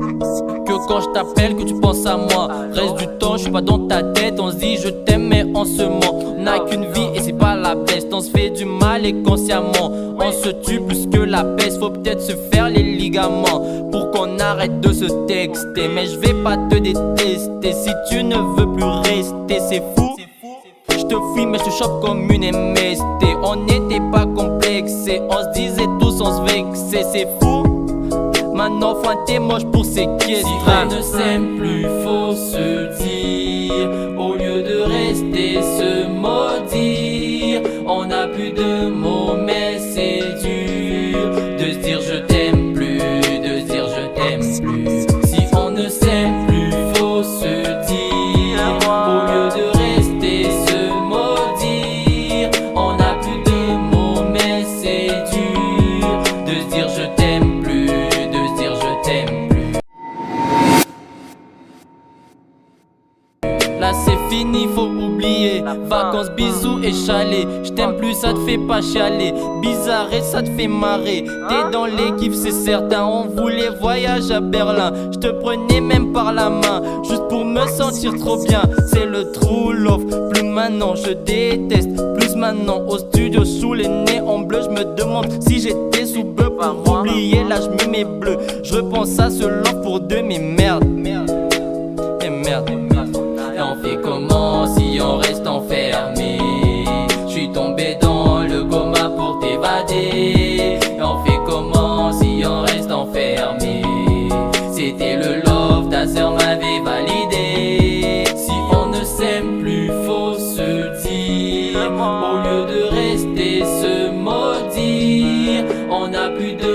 Que quand je t'appelle, que tu penses à moi. Reste du temps, je suis pas dans ta tête. On se dit je t'aime mais on se ment. On n'a qu'une vie et c'est pas la peste. On se fait du mal et consciemment on se tue plus que la peste. Faut peut-être se faire les ligaments pour qu'on arrête de se texter. Mais je vais pas te détester si tu ne veux plus rester. C'est fou. Je te fuis mais je te chope comme une MST. On n'était pas complexés, on se disait tous on se vexait. C'est fou. Maintenant enfin t'es moche pour séquestrer. Si on ne s'aime plus faut se dire, au lieu de rester se maudire. On n'a plus de mots mais c'est dur de se dire je t'aime plus, de se dire je t'aime plus. Si on ne s'aime plus faut se dire, au lieu de rester se maudire. On n'a plus de mots mais c'est dur de se dire je t'aime plus, de se dire je t'aime plus. Là c'est fini, faut oublier. Vacances, bisous et chalet. J't'aime plus, ça te fait pas chialer. Bizarre et ça te fait marrer. T'es dans l'équipe, c'est certain. On voulait voyage à Berlin. J'te prenais même par la main, juste pour me sentir trop bien. C'est le true love. Plus maintenant, je déteste. Plus maintenant, au studio sous les néons bleus. Je me demande si j'étais sous bleu pour oublier l'âge mes bleus. Je repense à ce love pour deux, mais merde. Et merde. Et on fait comment si on reste enfermé? J'suis tombé dans le coma pour t'évader. Et on fait comment si on reste enfermé? C'était le love, ta sœur m'avait validé. Si on ne s'aime plus faut se dire, au lieu de rester se maudire. On n'a plus de